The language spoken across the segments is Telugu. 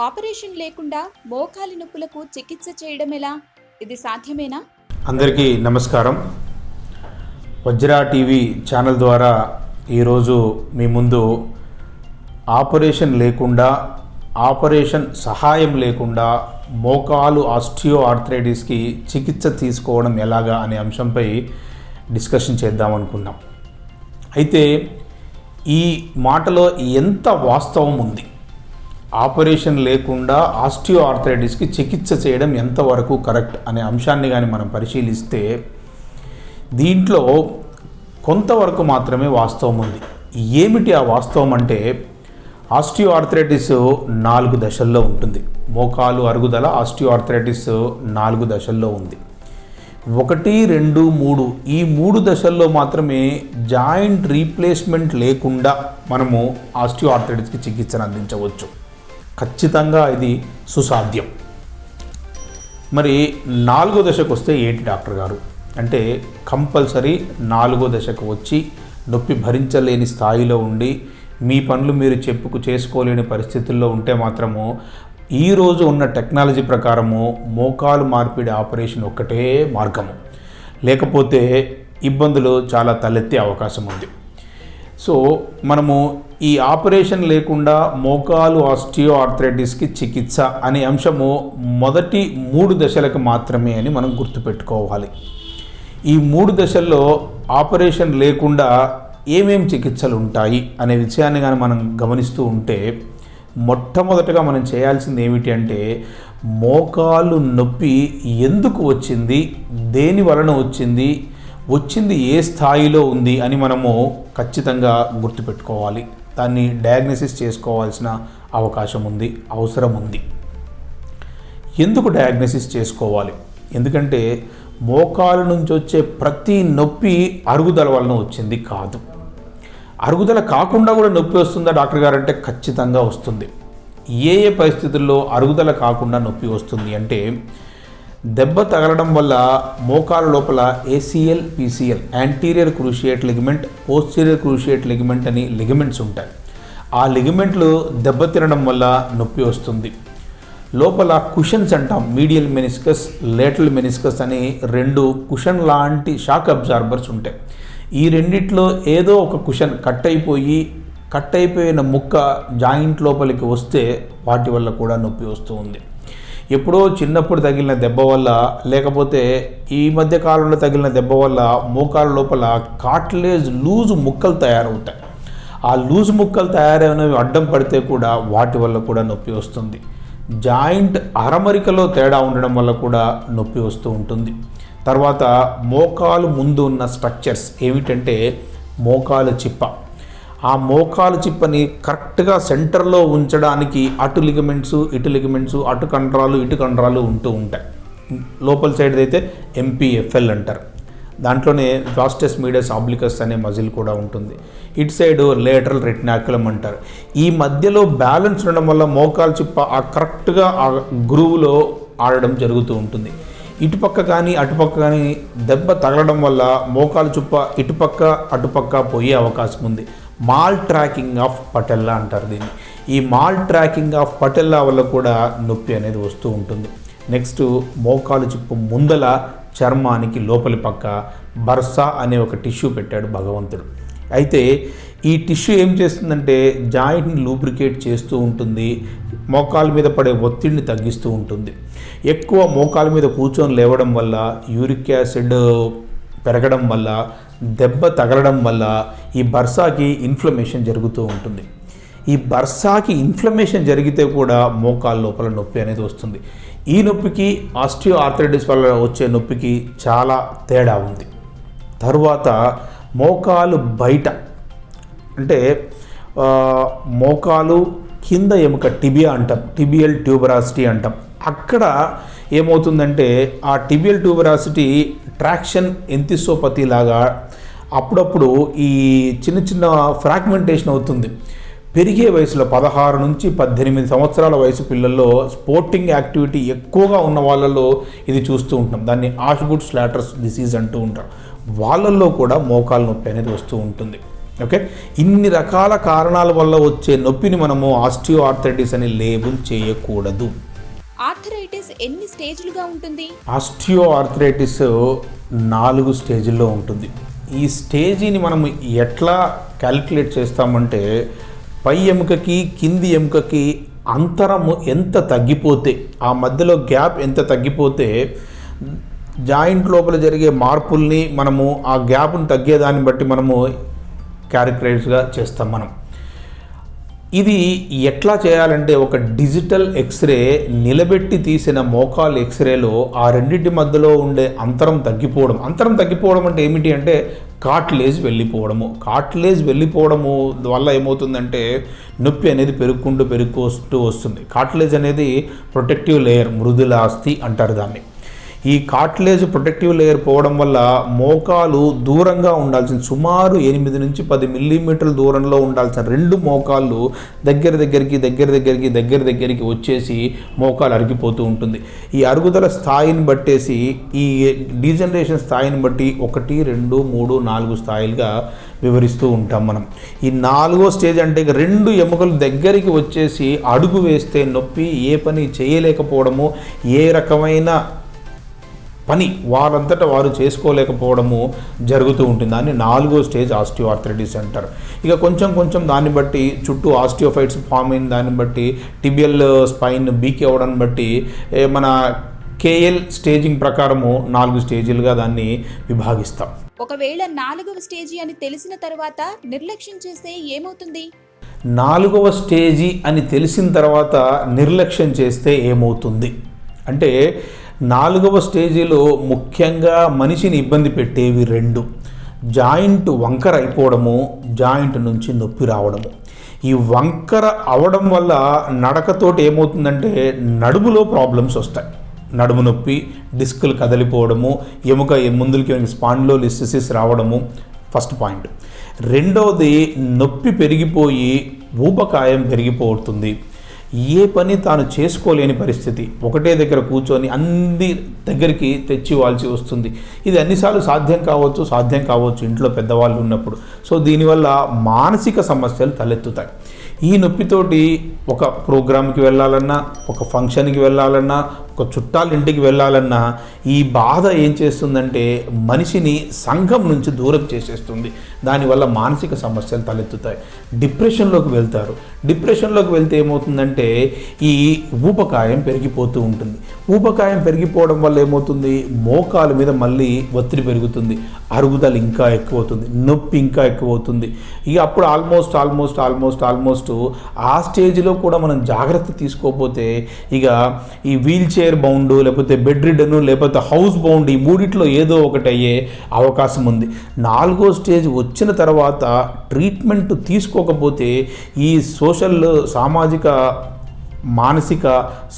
ఆపరేషన్ లేకుండా మోకాలి నొప్పులకు చికిత్స చేయడం ఎలా? ఇది సాధ్యమేనా? అందరికీ నమస్కారం. వజ్రా టీవీ ఛానల్ ద్వారా ఈరోజు మీ ముందు ఆపరేషన్ లేకుండా, ఆపరేషన్ సహాయం లేకుండా మోకాలు ఆస్టియో ఆర్థరైటిస్కి చికిత్స తీసుకోవడం ఎలాగా అనే అంశంపై డిస్కషన్ చేద్దామనుకున్నాం. అయితే ఈ మాటలో ఎంత వాస్తవం ఉంది? ఆపరేషన్ లేకుండా ఆస్టియో ఆర్థరైటిస్కి చికిత్స చేయడం ఎంతవరకు కరెక్ట్ అనే అంశాన్ని కానీ మనం పరిశీలిస్తే దీంట్లో కొంతవరకు మాత్రమే వాస్తవం ఉంది. ఏమిటి ఆ వాస్తవం అంటే, ఆస్టియో ఆర్థరైటిస్ 4 దశల్లో ఉంటుంది. మోకాలు అరుగుదల ఆస్టియో ఆర్థరైటిస్ 4 దశల్లో ఉంది. 1, 2, 3 ఈ 3 దశల్లో మాత్రమే జాయింట్ రీప్లేస్మెంట్ లేకుండా మనము ఆస్టియో ఆర్థరైటిస్కి చికిత్సను అందించవచ్చు. ఖచ్చితంగా ఇది సుసాధ్యం. మరి 4వ దశకు వస్తే ఏంటి డాక్టర్ గారు అంటే, కంపల్సరీ 4వ దశకు వచ్చి నొప్పి భరించలేని స్థాయిలో ఉండి మీ పనులు మీరు చేసుకోలేని పరిస్థితుల్లో ఉంటే మాత్రము ఈరోజు ఉన్న టెక్నాలజీ ప్రకారము మోకాలు మార్పిడి ఆపరేషన్ ఒక్కటే మార్గము, లేకపోతే ఇబ్బందులు చాలా తలెత్తే అవకాశం ఉంది. సో మనము ఈ ఆపరేషన్ లేకుండా మోకాలు ఆస్టియో ఆర్థరైటిస్కి చికిత్స అనే అంశము మొదటి 3 దశలకు మాత్రమే అని మనం గుర్తుపెట్టుకోవాలి. ఈ 3 దశల్లో ఆపరేషన్ లేకుండా ఏమేం చికిత్సలు ఉంటాయి అనే విషయాన్ని కానీ మనం గమనిస్తూ ఉంటే, మొట్టమొదటగా మనం చేయాల్సింది ఏమిటి అంటే, మోకాలు నొప్పి ఎందుకు వచ్చింది, దేని వలన వచ్చింది ఏ స్థాయిలో ఉంది అని మనము ఖచ్చితంగా గుర్తుపెట్టుకోవాలి. దాన్ని డయాగ్నోసిస్ చేసుకోవాల్సిన అవసరం ఉంది. ఎందుకు డయాగ్నోసిస్ చేసుకోవాలి? ఎందుకంటే మోకాలు నుంచి వచ్చే ప్రతి నొప్పి అరుగుదల వలన వచ్చింది కాదు. అరుగుదల కాకుండా కూడా నొప్పి వస్తుందా డాక్టర్ గారు అంటే, ఖచ్చితంగా వస్తుంది. ఏ పరిస్థితుల్లో అరుగుదల కాకుండా నొప్పి వస్తుంది అంటే, దెబ్బ తగలడం వల్ల మోకాలు లోపల ACL, PCL anterior cruciate ligament, posterior cruciate ligament అని లిగమెంట్స్ ఉంటాయి. ఆ లిగమెంట్లు దెబ్బతినడం వల్ల నొప్పి వస్తుంది. లోపల కుషన్స్ అంటాం, మీడియల్ మెనిస్కస్, లేటరల్ మెనిస్కస్ అని 2 కుషన్ లాంటి షాక్ అబ్జార్బర్స్ ఉంటాయి. ఈ రెండిట్లో ఏదో ఒక కుషన్ కట్ అయిపోయిన ముక్క జాయింట్ లోపలికి వస్తే వాటి వల్ల కూడా నొప్పి వస్తూ ఉంది. ఎప్పుడో చిన్నప్పుడు తగిలిన దెబ్బ వల్ల, లేకపోతే ఈ మధ్య కాలంలో తగిలిన దెబ్బ వల్ల మోకాలు లోపల కార్టిలేజ్ లూజ్ ముక్కలు తయారవుతాయి. ఆ లూజ్ ముక్కలు తయారైనవి అడ్డం పడితే కూడా వాటి వల్ల కూడా నొప్పి వస్తుంది. జాయింట్ అరమరికలో తేడా ఉండడం వల్ల కూడా నొప్పి వస్తూ ఉంటుంది. తర్వాత మోకాలు ముందు ఉన్న స్ట్రక్చర్స్ ఏమిటంటే, మోకాలు చిప్ప. ఆ మోకాలు చిప్పని కరెక్ట్గా సెంటర్లో ఉంచడానికి అటు లిగమెంట్స్, అటు కండరాలు, ఇటు కండరాలు ఉంటూ ఉంటాయి. లోపల సైడ్ అయితే MPFL అంటారు. దాంట్లోనే వాస్టస్ మీడియస్ ఆబ్లికస్ అనే మజిల్ కూడా ఉంటుంది. ఇటు సైడ్ లేటరల్ రెటినాక్యులం అంటారు. ఈ మధ్యలో బ్యాలెన్స్ ఉండడం వల్ల మోకాలు చిప్ప ఆ కరెక్ట్గా ఆ గ్రూవ్లో ఆడడం జరుగుతూ ఉంటుంది. ఇటుపక్క కానీ అటుపక్క కానీ దెబ్బ తగలడం వల్ల మోకాలు చిప్ప ఇటుపక్క అటుపక్క పోయే అవకాశం ఉంది. మాల్ ట్రాకింగ్ ఆఫ్ పటెల్లా అంటారు దీన్ని. ఈ మాల్ ట్రాకింగ్ ఆఫ్ పటెల్లా వల్ల కూడా నొప్పి అనేది వస్తూ ఉంటుంది. నెక్స్ట్, మోకాలు చిప్పు ముందల చర్మానికి లోపలి పక్క బర్సా అనే ఒక టిష్యూ పెట్టాడు భగవంతుడు. అయితే ఈ టిష్యూ ఏం చేస్తుందంటే, జాయింట్ని లూబ్రికేట్ చేస్తూ ఉంటుంది, మోకాల మీద పడే ఒత్తిడిని తగ్గిస్తూ ఉంటుంది. ఎక్కువ మోకాల మీద కూర్చొని లేవడం వల్ల, యూరిక్ యాసిడ్ పెరగడం వల్ల, దెబ్బ తగలడం వల్ల ఈ బర్సాకి ఇన్ఫ్లమేషన్ జరుగుతూ ఉంటుంది. ఈ బర్సాకి ఇన్ఫ్లమేషన్ జరిగితే కూడా మోకాలు లోపల నొప్పి అనేది వస్తుంది. ఈ నొప్పికి ఆస్టియో ఆర్థరైటిస్ వల్ల వచ్చే నొప్పికి చాలా తేడా ఉంది. తరువాత మోకాలు బయట అంటే మోకాలు కింద ఎముక టిబియా అంటాం, టిబియల్ ట్యూబరాసిటీ అంటాం. అక్కడ ఏమవుతుందంటే, ఆ టిబియల్ ట్యూబరాసిటీ ట్రాక్షన్ ఎంతిసోపతి లాగా అప్పుడప్పుడు ఈ చిన్న ఫ్రాగ్మెంటేషన్ అవుతుంది. పెరిగే వయసులో 16 నుంచి 18 సంవత్సరాల వయసు పిల్లల్లో స్పోర్టింగ్ యాక్టివిటీ ఎక్కువగా ఉన్న వాళ్ళల్లో ఇది చూస్తూ ఉంటాం. దాన్ని ఆష్గుడ్ స్లాటర్స్ డిసీజ్ అంటూ ఉంటారు. వాళ్ళల్లో కూడా మోకాలు నొప్పి అనేది వస్తూ ఉంటుంది. ఓకే, ఇన్ని రకాల కారణాల వల్ల వచ్చే నొప్పిని మనము ఆస్టియోఆర్థరైటిస్ అని లేబుల్ చేయకూడదు. ఆర్థరైటిస్ ఎన్ని స్టేజ్లుగా ఉంటుంది? ఆస్టియోఆర్థరైటిస్ 4 స్టేజ్ల్లో ఉంటుంది. ఈ స్టేజీని మనం ఎట్లా క్యాలిక్యులేట్ చేస్తామంటే, పై ఎముకకి కింది ఎముకకి అంతరము ఎంత తగ్గిపోతే, ఆ మధ్యలో గ్యాప్ ఎంత తగ్గిపోతే జాయింట్ లోపల జరిగే మార్పుల్ని మనము ఆ గ్యాప్ను తగ్గేదాన్ని బట్టి మనము క్యారెక్టరైజ్గా చేస్తాం మనం. ఇది ఎట్లా చేయాలంటే, ఒక డిజిటల్ ఎక్స్రే నిలబెట్టి తీసిన మోకాలు ఎక్స్రేలో ఆ రెండింటి మధ్యలో ఉండే అంతరం తగ్గిపోవడం అంటే ఏమిటి అంటే కార్టిలేజ్ వెళ్ళిపోవడము వల్ల ఏమవుతుందంటే నొప్పి అనేది పెరుగుతూ వస్తుంది. కార్టిలేజ్ అనేది ప్రొటెక్టివ్ లేయర్, మృదులాస్థి అంటారు దాన్ని. ఈ కార్టిలేజ్ ప్రొటెక్టివ్ లేయర్ పోవడం వల్ల మోకాలు దూరంగా ఉండాల్సిన సుమారు 8 నుంచి 10 మిల్లీమీటర్ల దూరంలో ఉండాల్సిన 2 మోకాళ్ళు దగ్గరికి వచ్చేసి మోకాలు అరిగిపోతూ ఉంటుంది. ఈ అరుగుదల స్థాయిని బట్టేసి, ఈ డీజనరేషన్ స్థాయిని బట్టి 1, 2, 3, 4 స్థాయిలుగా వివరిస్తూ ఉంటాం మనం. ఈ 4వ స్టేజ్ అంటే 2 ఎముకలు దగ్గరికి వచ్చేసి అడుగు వేస్తే నొప్పి, ఏ పని చేయలేకపోవడము, ఏ రకమైన పని వారంతటా వారు చేసుకోలేకపోవడము జరుగుతూ ఉంటుంది. దాన్ని 4వ స్టేజ్ ఆస్టియోఆర్థరైటిస్ అంటారు. ఇక కొంచెం దాన్ని బట్టి చుట్టూ ఆస్టియోఫైట్స్ ఫామ్ అయిన దాన్ని బట్టి, టిబియల్ స్పైన్ బీక్ అవ్వడాన్ని బట్టి మన కేఎల్ స్టేజింగ్ ప్రకారము 4 స్టేజీలుగా దాన్ని విభాగిస్తాం. ఒకవేళ 4వ స్టేజీ అని తెలిసిన తర్వాత నిర్లక్ష్యం చేస్తే ఏమవుతుంది? 4వ స్టేజీ అని తెలిసిన తర్వాత నిర్లక్ష్యం చేస్తే ఏమవుతుంది అంటే, 4వ స్టేజీలో ముఖ్యంగా మనిషిని ఇబ్బంది పెట్టేవి 2: జాయింట్ వంకర అయిపోవడము, జాయింట్ నుంచి నొప్పి రావడము. ఈ వంకర అవడం వల్ల నడకతోటి ఏమవుతుందంటే నడుములో ప్రాబ్లమ్స్ వస్తాయి. నడుము నొప్పి, డిస్కులు కదిలిపోవడము, ఎముక ముందులకి స్పాండిలోలిసిస్ రావడము ఫస్ట్ పాయింట్. రెండవది, నొప్పి పెరిగిపోయి ఊబకాయం పెరిగిపోతుంది. ఏ పని తాను చేసుకోలేని పరిస్థితి, ఒకటే దగ్గర కూర్చొని అన్ని దగ్గరికి తెచ్చివాల్సి వస్తుంది. ఇది అన్నిసార్లు సాధ్యం కావచ్చు ఇంట్లో పెద్దవాళ్ళు ఉన్నప్పుడు. సో దీనివల్ల మానసిక సమస్యలు తలెత్తుతాయి. ఈ నొప్పితోటి ఒక ప్రోగ్రామ్కి వెళ్ళాలన్నా, ఒక ఫంక్షన్కి వెళ్ళాలన్నా, ఒక చుట్టాల ఇంటికి వెళ్ళాలన్నా ఈ బాధ ఏం చేస్తుందంటే మనిషిని సంఘం నుంచి దూరం చేసేస్తుంది. దానివల్ల మానసిక సమస్యలు తలెత్తుతాయి. డిప్రెషన్లోకి వెళ్తే ఏమవుతుందంటే ఈ ఊబకాయం పెరిగిపోతూ ఉంటుంది. ఊబకాయం పెరిగిపోవడం వల్ల ఏమవుతుంది, మోకాల మీద మళ్ళీ ఒత్తిడి పెరుగుతుంది, అరుగుదల ఇంకా ఎక్కువవుతుంది, నొప్పి ఇంకా ఎక్కువవుతుంది. ఇక అప్పుడు ఆల్మోస్ట్ ఆ స్టేజ్లో కూడా మనం జాగ్రత్త తీసుకోకపోతే ఇక ఈ వీల్ చైర్ బౌండ్, లేకపోతే బెడ్ రిడన్, లేకపోతే హౌస్ బౌండ్, ఈ మూడిట్లో ఏదో ఒకటి అయ్యే అవకాశం ఉంది. 4వ స్టేజ్ వచ్చిన తర్వాత ట్రీట్మెంట్ తీసుకోకపోతే ఈ సామాజిక మానసిక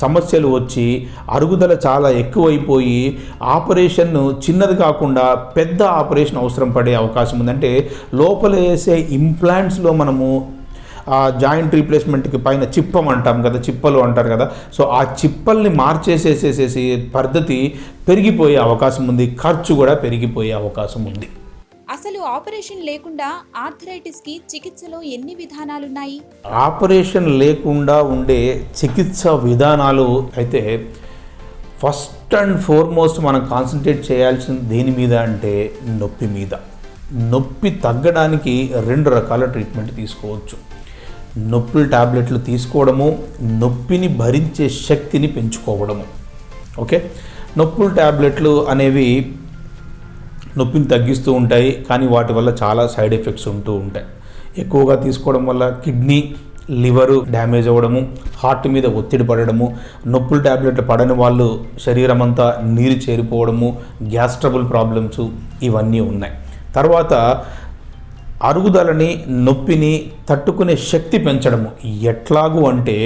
సమస్యలు వచ్చి అరుగుదల చాలా ఎక్కువైపోయి ఆపరేషన్ చిన్నది కాకుండా పెద్ద ఆపరేషన్ అవసరం పడే అవకాశం ఉంది. అంటే లోపల వేసే ఇంప్లాంట్స్లో మనము ఆ జాయింట్ రీప్లేస్మెంట్కి పైన చిప్పలు అంటారు కదా, సో ఆ చిప్పల్ని మార్చేసేసేసి పద్ధతి పెరిగిపోయే అవకాశం ఉంది, ఖర్చు కూడా పెరిగిపోయే అవకాశం ఉంది. అసలు ఆపరేషన్ లేకుండా ఆర్థరైటిస్కి చికిత్సలో ఎన్ని విధానాలున్నాయి? ఆపరేషన్ లేకుండా ఉండే చికిత్స విధానాలు అయితే ఫస్ట్ అండ్ ఫార్మోస్ట్ మనం కాన్సన్ట్రేట్ చేయాల్సింది దేని మీద అంటే నొప్పి మీద. నొప్పి తగ్గడానికి 2 రకాల ట్రీట్మెంట్ తీసుకోవచ్చు. నొప్పుల టాబ్లెట్లు తీసుకోవడము, నొప్పిని భరించే శక్తిని పెంచుకోవడము. ఓకే, నొప్పుల టాబ్లెట్లు అనేవి నొప్పిని తగ్గిస్తూ ఉంటాయి, కానీ వాటి వల్ల చాలా సైడ్ ఎఫెక్ట్స్ ఉంటూ ఉంటాయి. ఎక్కువగా తీసుకోవడం వల్ల కిడ్నీ, లివరు డ్యామేజ్ అవ్వడము, హార్ట్ మీద ఒత్తిడి పడడము, నొప్పుల టాబ్లెట్లు పడని వాళ్ళు శరీరం అంతా నీరు చేరిపోవడము, గ్యాస్ ట్రబుల్ ప్రాబ్లమ్స్ ఇవన్నీ ఉన్నాయి. తర్వాత అరుగుదలని, నొప్పిని తట్టుకునే శక్తి పెంచడము. ఎట్లాగూ అంటే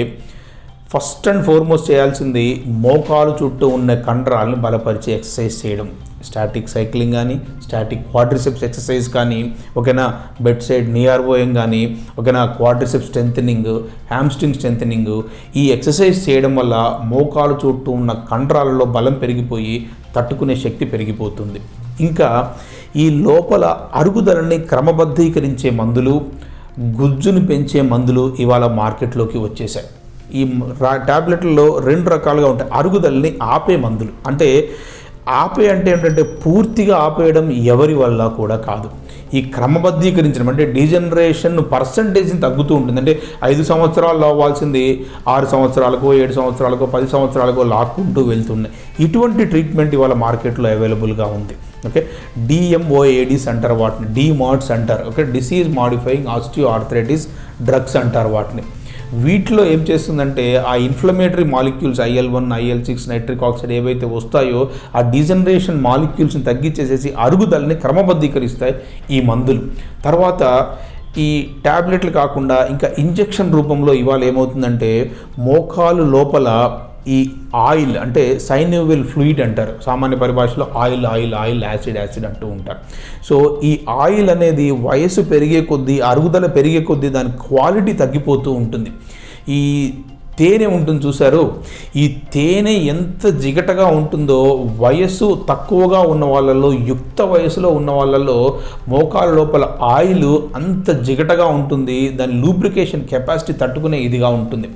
ఫస్ట్ అండ్ ఫార్మోస్ట్ చేయాల్సింది మోకాలు చుట్టూ ఉన్న కండరాలను బలపరిచే ఎక్సర్సైజ్ చేయడం. స్టాటిక్ సైక్లింగ్ కానీ, స్టాటిక్ క్వాడ్రిసెప్స్ ఎక్సర్సైజ్ కానీ, ఓకేనా, బెడ్ సైడ్ నీ ఆర్ఓయింగ్ కానీ, ఓకేనా, క్వాడ్రిసెప్స్ స్ట్రెంథనింగ్, హ్యామ్స్ట్రింగ్ స్ట్రెంథనింగ్. ఈ ఎక్సర్సైజ్ చేయడం వల్ల మోకాలు చుట్టూ ఉన్న కండరాలలో బలం పెరిగిపోయి తట్టుకునే శక్తి పెరిగిపోతుంది. ఇంకా ఈ లోపల అరుగుదలని క్రమబద్ధీకరించే మందులు, గుజ్జును పెంచే మందులు ఇవాళ మార్కెట్లోకి వచ్చేసాయి. ఈ ట్యాబ్లెట్లలో 2 రకాలుగా ఉంటాయి. అరుగుదలని ఆపే మందులు, అంటే ఏంటంటే పూర్తిగా ఆపేయడం ఎవరి వల్ల కూడా కాదు. ఈ క్రమబద్ధీకరించడం అంటే డీజనరేషన్ పర్సంటేజ్ని తగ్గుతూ ఉంటుంది. అంటే 5 సంవత్సరాలు అవ్వాల్సింది 6 సంవత్సరాలకో 7 సంవత్సరాలకో 10 సంవత్సరాలకో లాక్కుంటూ వెళ్తున్నాయి. ఇటువంటి ట్రీట్మెంట్ ఇవాళ మార్కెట్లో అవైలబుల్గా ఉంది. ఓకే, DMOADs అంటారు వాటిని, DMODs అంటారు. Okay, disease modifying osteoarthritis drugs అంటారు వాటిని. వీటిలో ఏం చేస్తుందంటే ఆ inflammatory molecules IL-1, IL-6, nitric oxide ఏవైతే వస్తాయో ఆ డీజనరేషన్ మాలిక్యూల్స్ని తగ్గించేసేసి అరుగుదలని క్రమబద్ధీకరిస్తాయి ఈ మందులు. తర్వాత ఈ ట్యాబ్లెట్లు కాకుండా ఇంకా ఇంజెక్షన్ రూపంలో ఇవాళ ఏమవుతుందంటే మోకాలు లోపల ఈ ఆయిల్, అంటే సైనోవియల్ ఫ్లూయిడ్ అంటారు, సామాన్య పరిభాషలో ఆయిల్ యాసిడ్ అంటూ ఉంటారు. సో ఈ ఆయిల్ అనేది వయసు పెరిగే కొద్దీ, అరుగుదల పెరిగే కొద్దీ దాని క్వాలిటీ తగ్గిపోతూ ఉంటుంది. ఈ తేనె ఉంటుంది చూసారు, ఈ తేనె ఎంత జిగటగా ఉంటుందో వయసు తక్కువగా ఉన్న వాళ్ళల్లో, యుక్త వయసులో ఉన్న వాళ్ళల్లో మోకాళ్ళ లోపల ఆయిల్ అంత జిగటగా ఉంటుంది. దాని లూబ్రికేషన్ కెపాసిటీ తట్టుకునే ఇదిగా ఉంటుంది.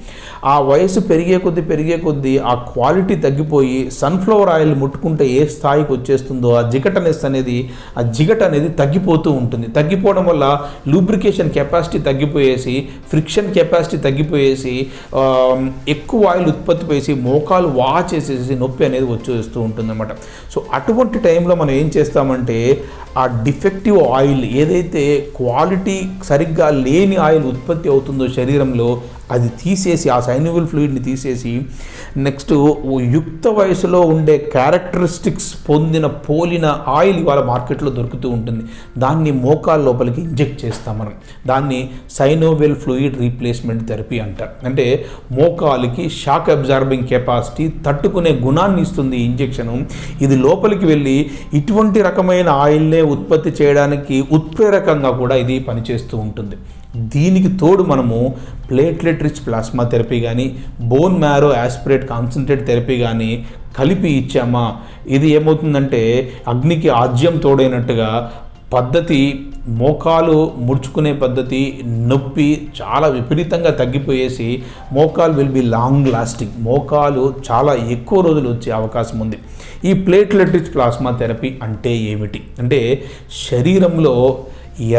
ఆ వయసు పెరిగే కొద్దీ ఆ క్వాలిటీ తగ్గిపోయి సన్ఫ్లవర్ ఆయిల్ ముట్టుకుంటే ఏ స్థాయికి వచ్చేస్తుందో ఆ జిగట అనేది తగ్గిపోతూ ఉంటుంది. తగ్గిపోవడం వల్ల లూబ్రికేషన్ కెపాసిటీ తగ్గిపోయేసి, ఫ్రిక్షన్ కెపాసిటీ తగ్గిపోయేసి ఎక్కువ ఆయిల్ ఉత్పత్తి చేసి మోకాలు వాచేసేసి నొప్పి అనేది వచ్చేస్తూ ఉంటుందన్నమాట. సో అటువంటి టైంలో మనం ఏం చేస్తామంటే ఆ డిఫెక్టివ్ ఆయిల్, ఏదైతే క్వాలిటీ సరిగ్గా లేని ఆయిల్ ఉత్పత్తి అవుతుందో శరీరంలో, అది తీసేసి ఆ సైనోవియల్ ఫ్లూయిడ్ని తీసేసి నెక్స్ట్ యుక్త వయసులో ఉండే క్యారెక్టరిస్టిక్స్ పోలిన ఆయిల్ ఇవాళ మార్కెట్లో దొరుకుతూ ఉంటుంది. దాన్ని మోకాళ్ళ లోపలికి ఇంజెక్ట్ చేస్తాం మనం. దాన్ని సైనోవియల్ ఫ్లూయిడ్ రీప్లేస్మెంట్ థెరపీ అంటారు. అంటే మోకాలికి షాక్ అబ్జార్బింగ్ కెపాసిటీ తట్టుకునే గుణాన్ని ఇస్తుంది ఈ ఇంజెక్షను. ఇది లోపలికి వెళ్ళి ఇటువంటి రకమైన ఆయిల్నే ఉత్పత్తి చేయడానికి ఉత్ప్రేరకంగా కూడా ఇది పనిచేస్తూ ఉంటుంది. దీనికి తోడు మనము ప్లేట్లెట్ రిచ్ ప్లాస్మా థెరపీ కానీ, bone marrow aspirate concentrate therapy కానీ కలిపి ఇచ్చామా, ఇది ఏమవుతుందంటే అగ్నికి ఆజ్యం తోడైనట్టుగా పద్ధతి, మోకాలు ముడుచుకునే పద్ధతి, నొప్పి చాలా విపరీతంగా తగ్గిపోయేసి మోకాలు విల్ బి లాంగ్ లాస్టింగ్, మోకాలు చాలా ఎక్కువ రోజులు వచ్చే అవకాశం ఉంది. ఈ ప్లేట్లెట్ రిచ్ ప్లాస్మా థెరపీ అంటే ఏమిటి అంటే, శరీరంలో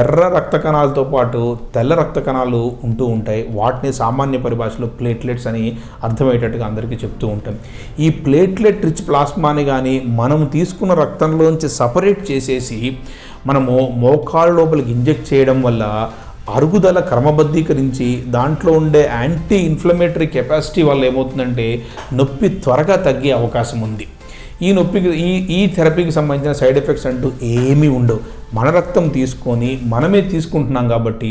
ఎర్ర రక్త కణాలతో పాటు తెల్ల రక్త కణాలు ఉంటూ ఉంటాయి. వాటిని సామాన్య పరిభాషలో ప్లేట్లెట్స్ అని అర్థమయ్యేటట్టుగా అందరికీ చెప్తూ ఉంటాం. ఈ ప్లేట్లెట్ రిచ్ ప్లాస్మాని కానీ మనం తీసుకున్న రక్తంలోంచి సపరేట్ చేసేసి మనము మోకాళ్ళ లోపలికి ఇంజెక్ట్ చేయడం వల్ల అరుగుదల క్రమబద్ధీకరించి దాంట్లో ఉండే యాంటీ ఇన్ఫ్లమేటరీ కెపాసిటీ వల్ల ఏమవుతుందంటే నొప్పి త్వరగా తగ్గే అవకాశం ఉంది. ఈ నొప్పికి ఈ థెరపీకి సంబంధించిన సైడ్ ఎఫెక్ట్స్ అంటూ ఏమీ ఉండవు. మన రక్తం తీసుకొని మనమే తీసుకుంటున్నాం కాబట్టి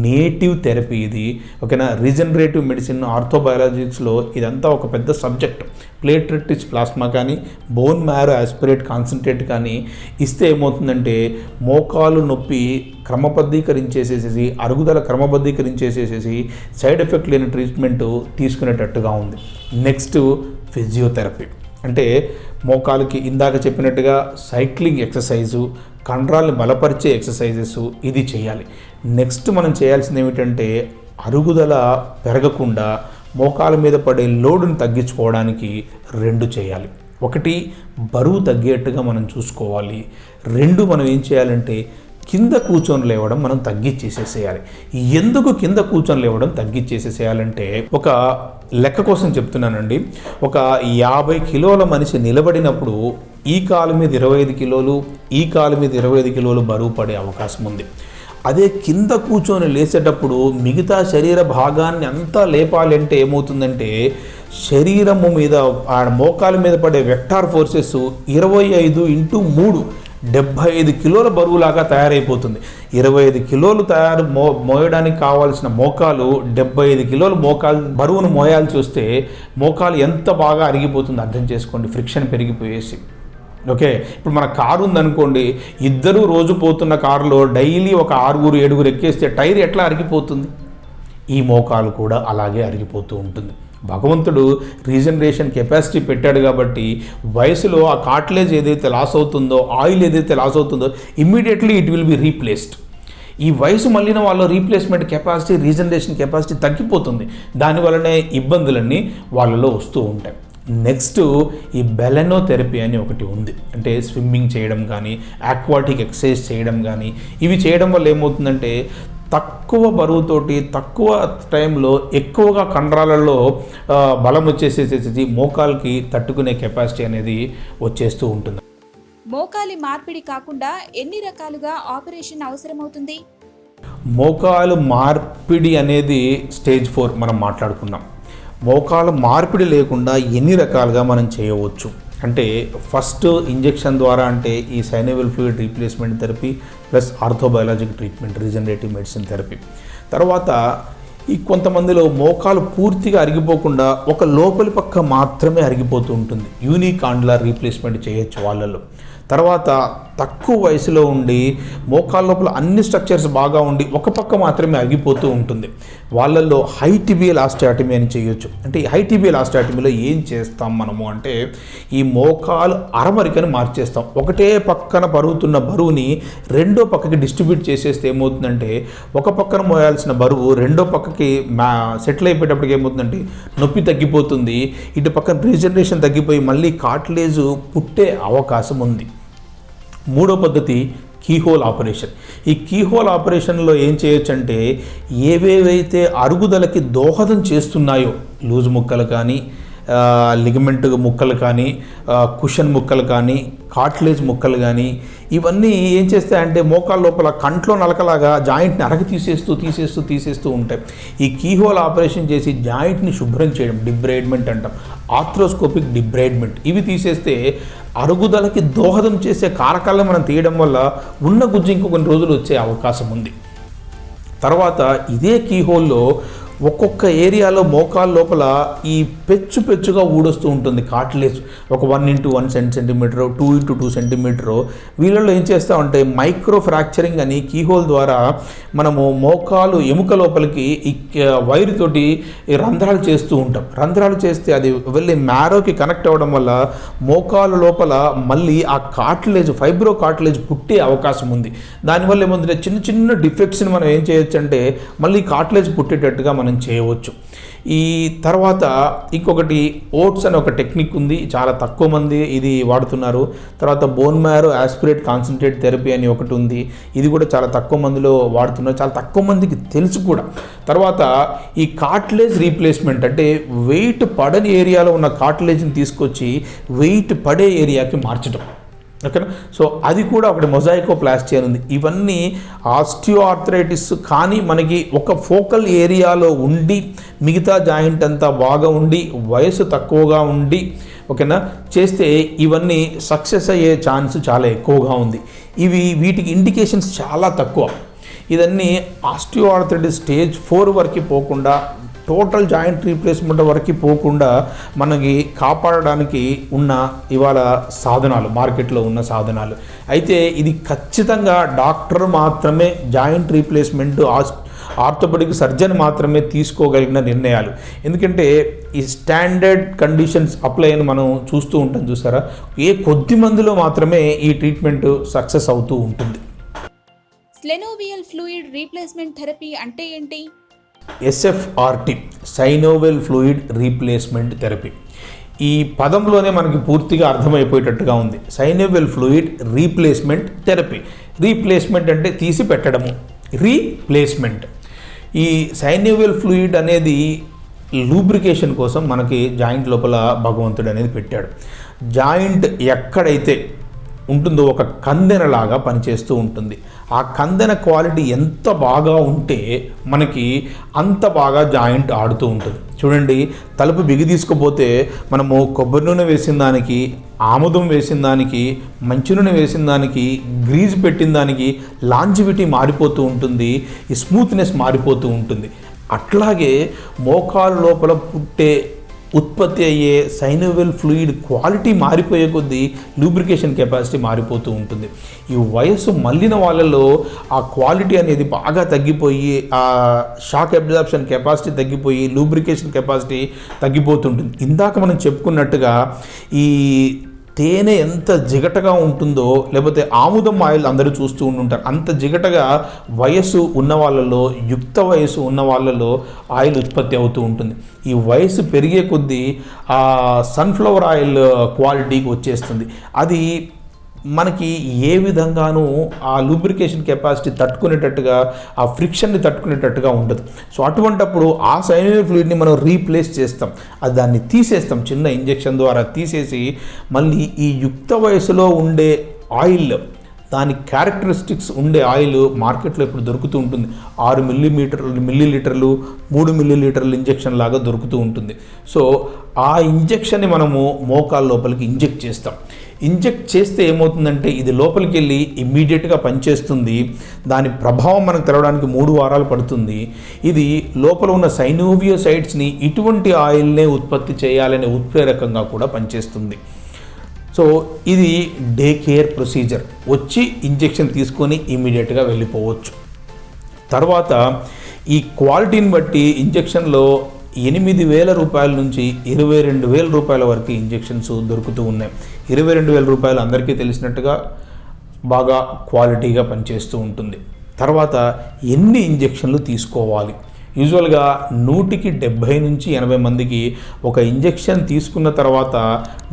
నేటివ్ థెరపీ ఇది. ఓకేనా, రీజనరేటివ్ మెడిసిన్, ఆర్థోబయాలజిక్స్లో ఇదంతా ఒక పెద్ద సబ్జెక్ట్. ప్లేట్లెట్ రిచ్ ప్లాస్మా కానీ, బోన్ మ్యారో యాస్పిరేట్ కాన్సన్ట్రేట్ కానీ ఇస్తే ఏమవుతుందంటే మోకాలు నొప్పి క్రమబద్ధీకరించేసేసి, అరుగుదల క్రమబద్ధీకరించేసేసి సైడ్ ఎఫెక్ట్ లేని ట్రీట్మెంట్ తీసుకునేటట్టుగా ఉంది. నెక్స్ట్ ఫిజియోథెరపీ అంటే మోకాలుకి ఇందాక చెప్పినట్టుగా సైక్లింగ్ ఎక్సర్సైజు, కండరాలను బలపరిచే ఎక్సర్సైజెస్ ఇది చేయాలి. నెక్స్ట్ మనం చేయాల్సింది ఏమిటంటే అరుగుదల పెరగకుండా మోకాల మీద పడే లోడును తగ్గించుకోవడానికి 2 చేయాలి. 1 బరువు తగ్గేట్టుగా మనం చూసుకోవాలి. 2 మనం ఏం చేయాలంటే కింద కూర్చొని లేవడం మనం తగ్గించేసేసేయాలి. ఎందుకు కింద కూర్చొని లేవడం తగ్గించేసేసేయాలంటే ఒక లెక్క కోసం చెప్తున్నానండి. ఒక 50 కిలోల మనిషి నిలబడినప్పుడు ఈ కాలు మీద 25 కిలోలు, ఈ కాలు మీద 25 కిలోలు బరువు పడే అవకాశం ఉంది. అదే కింద కూర్చొని లేచేటప్పుడు మిగతా శరీర భాగాన్ని అంతా లేపాలి అంటే ఏమవుతుందంటే శరీరము మీద ఆ మోకాల మీద పడే వెక్టార్ ఫోర్సెస్ 25 × 3 75 కిలోల బరువులాగా తయారైపోతుంది. 25 కిలోలు మోయడానికి కావాల్సిన మోకాలు 75 కిలోలు బరువును మోయాల్సి వస్తే మోకాలు ఎంత బాగా అరిగిపోతుంది అర్థం చేసుకోండి, ఫ్రిక్షన్ పెరిగిపోయేసి. ఓకే, ఇప్పుడు మన కారు ఉందనుకోండి, ఇద్దరు రోజు పోతున్న కారులో డైలీ ఒక 6-7 ఎక్కేస్తే టైర్ ఎట్లా అరిగిపోతుంది? ఈ మోకాలు కూడా అలాగే అరిగిపోతూ ఉంటుంది. భగవంతుడు రీజనరేషన్ కెపాసిటీ పెట్టాడు కాబట్టి వయసులో ఆ కార్టిలేజ్ ఏదైతే లాస్ అవుతుందో, ఆయిల్ ఏదైతే లాస్ అవుతుందో immediately it will be replaced. ఈ వయసు మళ్ళిన వాళ్ళ రీప్లేస్మెంట్ కెపాసిటీ, రీజనరేషన్ కెపాసిటీ తగ్గిపోతుంది. దానివల్లనే ఇబ్బందులన్నీ వాళ్ళలో వస్తూ ఉంటాయి. నెక్స్ట్ ఈ బెలెనోథెరపీ అని ఒకటి ఉంది. అంటే స్విమ్మింగ్ చేయడం కానీ, ఆక్వాటిక్ ఎక్సర్సైజ్ చేయడం కానీ, ఇవి చేయడం వల్ల ఏమవుతుందంటే తక్కువ బరువుతోటి తక్కువ టైంలో ఎక్కువగా కండరాలలో బలం వచ్చేసేసి మోకాలకి తట్టుకునే కెపాసిటీ అనేది వచ్చేస్తూ ఉంటుంది. మోకాలి మార్పిడి కాకుండా ఎన్ని రకాలుగా ఆపరేషన్ అవసరమవుతుంది? మోకాలు మార్పిడి అనేది స్టేజ్ 4 మనం మాట్లాడుకున్నాం. మోకాలు మార్పిడి లేకుండా ఎన్ని రకాలుగా మనం చేయవచ్చు అంటే, ఫస్ట్ ఇంజెక్షన్ ద్వారా అంటే ఈ synovial fluid replacement therapy plus orthobiologic treatment, regenerative medicine therapy. తర్వాత ఈ కొంతమందిలో మోకాలు పూర్తిగా అరిగిపోకుండా ఒక లోపలి పక్క మాత్రమే అరిగిపోతూ ఉంటుంది. యూనిక్ ఆండ్యులర్ రీప్లేస్మెంట్ చేయొచ్చు వాళ్ళలో. తర్వాత తక్కువ వయసులో ఉండి మోకాళ్ళ లోపల అన్ని స్ట్రక్చర్స్ బాగా ఉండి ఒక పక్క మాత్రమే అరిగిపోతూ ఉంటుంది. వాళ్ళల్లో హై టిబియల్ ఆస్టియాటమీ అని చేయొచ్చు. అంటే ఈ హై టిబియల్ ఆస్టియాటమీలో ఏం చేస్తాం మనము అంటే, ఈ మోకాలు అరమరికను మార్చేస్తాం. ఒకటే పక్కన పరుగుతున్న బరువుని రెండో పక్కకి డిస్ట్రిబ్యూట్ చేసేస్తే ఏమవుతుందంటే, ఒక పక్కన మోయాల్సిన బరువు రెండో పక్కకి సెటిల్ అయిపోయేటప్పటికి ఏమవుతుందంటే నొప్పి తగ్గిపోతుంది. ఇటు పక్కన రీజనరేషన్ తగ్గిపోయి మళ్ళీ కార్టిలేజ్ పుట్టే అవకాశం ఉంది. మూడో పద్ధతి కీహోల్ ఆపరేషన్. ఈ కీహోల్ ఆపరేషన్లో ఏం చేయొచ్చు అంటే, ఏవేవైతే అరుగుదలకి దోహదం చేస్తున్నాయో లూజ్ ముక్కలు కానీ, లిగమెంట్ ముక్కలు కానీ, కుషన్ ముక్కలు కానీ, కార్టిలేజ్ ముక్కలు కానీ, ఇవన్నీ ఏం చేస్తాయంటే మోకాళ్ళ లోపల కంట్లో నలకలాగా జాయింట్ని అరగ తీసేస్తూ ఉంటాయి. ఈ కీహోల్ ఆపరేషన్ చేసి జాయింట్ని శుభ్రం చేయడం, డిబ్రైడ్మెంట్ అంటాం, ఆర్థ్రోస్కోపిక్ డిబ్రైడ్మెంట్, ఇవి తీసేస్తే అరుగుదలకి దోహదం చేసే కారకాలను మనం తీయడం వల్ల ఉన్న గుజ్జు ఇంకో కొన్ని రోజులు వచ్చే అవకాశం ఉంది. తర్వాత ఇదే కీహోల్లో ఒక్కొక్క ఏరియాలో మోకాళ్ళ లోపల ఈ పెచ్చుగా ఊడొస్తూ ఉంటుంది కార్టిలేజ్. ఒక 1x1 సెంటీమీటర్, 2x2 సెంటీమీటర్. వీళ్ళల్లో ఏం చేస్తామంటే మైక్రో ఫ్రాక్చరింగ్ అని కీహోల్ ద్వారా మనము మోకాలు ఎముక లోపలికి ఈ వైర్ తోటి రంధ్రాలు చేస్తూ ఉంటాం. రంధ్రాలు చేస్తే అది వెళ్ళి మ్యారోకి కనెక్ట్ అవ్వడం వల్ల మోకాలు లోపల మళ్ళీ ఆ కార్టిలేజ్, ఫైబ్రో కార్టిలేజ్ పుట్టే అవకాశం ఉంది. దానివల్ల ఏముందంటే చిన్న చిన్న డిఫెక్ట్స్ని మనం ఏం చేయొచ్చు అంటే మళ్ళీ కార్టిలేజ్ పుట్టేటట్టుగా మనం చేయవచ్చు. ఈ తర్వాత ఇంకొకటి ఓట్స్ అనే ఒక టెక్నిక్ ఉంది, చాలా తక్కువ మంది ఇది వాడుతున్నారు. తర్వాత bone marrow aspirate concentrate therapy అని ఒకటి ఉంది, ఇది కూడా చాలా తక్కువ మందిలో వాడుతున్నారు, చాలా తక్కువ మందికి తెలుసు కూడా. తర్వాత ఈ కార్టిలేజ్ రీప్లేస్మెంట్ అంటే వెయిట్ పడని ఏరియాలో ఉన్న కార్టిలేజ్ని తీసుకొచ్చి వెయిట్ పడే ఏరియాకి మార్చడం. ఓకేనా? సో అది కూడా ఒకటి మొజాయికోప్లాస్టీ అని ఉంది. ఇవన్నీ ఆస్టియోఆర్థరైటిస్ కానీ మనకి ఒక ఫోకల్ ఏరియాలో ఉండి మిగతా జాయింట్ అంతా బాగా ఉండి వయసు తక్కువగా ఉండి ఓకేనా చేస్తే ఇవన్నీ సక్సెస్ అయ్యే ఛాన్స్ చాలా ఎక్కువగా ఉంది. వీటికి ఇండికేషన్స్ చాలా తక్కువ. ఇదన్నీ ఆస్టియోఆర్థరైటిస్ స్టేజ్ 4 వరకు పోకుండా, టోటల్ జాయింట్ రీప్లేస్మెంట్ వరకు పోకుండా మనకి కాపాడడానికి ఉన్న ఇవాళ సాధనాలు, మార్కెట్లో ఉన్న సాధనాలు. అయితే ఇది ఖచ్చితంగా డాక్టర్ మాత్రమే, జాయింట్ రీప్లేస్మెంట్ ఆర్థోపెడిక్ సర్జన్ మాత్రమే తీసుకోగలిగిన నిర్ణయాలు. ఎందుకంటే ఈ స్టాండర్డ్ కండిషన్స్ అప్లై అని మనం చూస్తూ ఉంటాం చూసారా, కొద్ది మందిలో మాత్రమే ఈ ట్రీట్మెంట్ సక్సెస్ అవుతూ ఉంటుంది. స్లెనోవియల్ ఫ్లూయిడ్ రీప్లేస్మెంట్ థెరపీ అంటే ఏంటి? SFRT, synovial fluid replacement therapy. ఈ పదంలోనే మనకి పూర్తిగా అర్థమైపోయేటట్టుగా ఉంది. Synovial fluid replacement therapy. Replacement అంటే తీసి పెట్టడము, రీప్లేస్మెంట్. ఈ సైనోవియల్ ఫ్లూయిడ్ అనేది లూబ్రికేషన్ కోసం మనకి జాయింట్ లోపల భగవంతుడు అనేది పెట్టాడు. జాయింట్ ఎక్కడైతే ఉంటుందో ఒక కందెనలాగా పనిచేస్తూ ఉంటుంది. ఆ కందెన క్వాలిటీ ఎంత బాగా ఉంటే మనకి అంత బాగా జాయింట్ ఆడుతూ ఉంటుంది. చూడండి, తలుపు బిగి తీసుకుపోతే మనము కొబ్బరి నూనె వేసిన దానికి, ఆముదం వేసిన దానికి, మంచినూనె వేసిన దానికి, గ్రీజ్ పెట్టిన దానికి లాంజివిటీ మారిపోతూ ఉంటుంది, ఈ స్మూత్నెస్ మారిపోతూ ఉంటుంది. అట్లాగే మోకాలు లోపల పుట్టే ఉత్పత్తి అయ్యే సైనోవియల్ ఫ్లూయిడ్ క్వాలిటీ మారిపోయే కొద్దీ లూబ్రికేషన్ కెపాసిటీ మారిపోతూ ఉంటుంది. ఈ వయసు మళ్ళిన వాళ్ళలో ఆ క్వాలిటీ అనేది బాగా తగ్గిపోయి, ఆ షాక్ అబ్జార్ప్షన్ కెపాసిటీ తగ్గిపోయి లూబ్రికేషన్ కెపాసిటీ తగ్గిపోతుంటుంది. ఇందాక మనం చెప్పుకున్నట్టుగా ఈ తేనె ఎంత జిగటగా ఉంటుందో, లేకపోతే ఆముదం ఆయిల్ అందరూ చూస్తూ ఉంటుంటారు, అంత జిగటగా వయసు ఉన్న వాళ్ళలో, యుక్త వయసు ఉన్న వాళ్ళలో ఆయిల్ ఉత్పత్తి అవుతూ ఉంటుంది. ఈ వయసు పెరిగే కొద్దీ ఆ సన్ఫ్లవర్ ఆయిల్ క్వాలిటీకి వచ్చేస్తుంది. అది మనకి ఏ విధంగానూ ఆ లూబ్రికేషన్ కెపాసిటీ తట్టుకునేటట్టుగా, ఆ ఫ్రిక్షన్ని తట్టుకునేటట్టుగా ఉండదు. సో అటువంటప్పుడు ఆ సైనోవియల్ ఫ్లూయిడ్ని మనం రీప్లేస్ చేస్తాం, అది దాన్ని తీసేస్తాం, చిన్న ఇంజెక్షన్ ద్వారా తీసేసి మళ్ళీ ఈ యుక్త వయసులో ఉండే ఆయిల్, దాని క్యారెక్టరిస్టిక్స్ ఉండే ఆయిల్ మార్కెట్లో ఇప్పుడు దొరుకుతూ ఉంటుంది. 6 మిల్లీలీటర్లు 3 మిల్లీలీటర్లు ఇంజెక్షన్ లాగా దొరుకుతూ ఉంటుంది. సో ఆ ఇంజెక్షన్ని మనము మోకాళ్ళ లోపలికి ఇంజెక్ట్ చేస్తాం. ఇంజెక్ట్ చేస్తే ఏమవుతుందంటే ఇది లోపలికి వెళ్ళి ఇమ్మీడియట్గా పనిచేస్తుంది. దాని ప్రభావం మనకు తెలవడానికి 3 వారాలు పడుతుంది. ఇది లోపల ఉన్న సైనోవియోసైట్స్ని ఇటువంటి ఆయిల్నే ఉత్పత్తి చేయాలనే ఉత్ప్రేరకంగా కూడా పనిచేస్తుంది. సో ఇది డే కేర్ ప్రొసీజర్. వచ్చి ఇంజెక్షన్ తీసుకొని ఇమ్మీడియట్గా వెళ్ళిపోవచ్చు. తర్వాత ఈ క్వాలిటీని బట్టి ఇంజెక్షన్లో 8,000 రూపాయల నుంచి 22,000 రూపాయల వరకు ఇంజెక్షన్స్ దొరుకుతూ ఉన్నాయి. 22,000 రూపాయలు అందరికీ తెలిసినట్టుగా బాగా క్వాలిటీగా పనిచేస్తూ ఉంటుంది. తర్వాత ఎన్ని ఇంజెక్షన్లు తీసుకోవాలి? యూజువల్గా 100కి 70 నుంచి 80 మందికి ఒక ఇంజెక్షన్ తీసుకున్న తర్వాత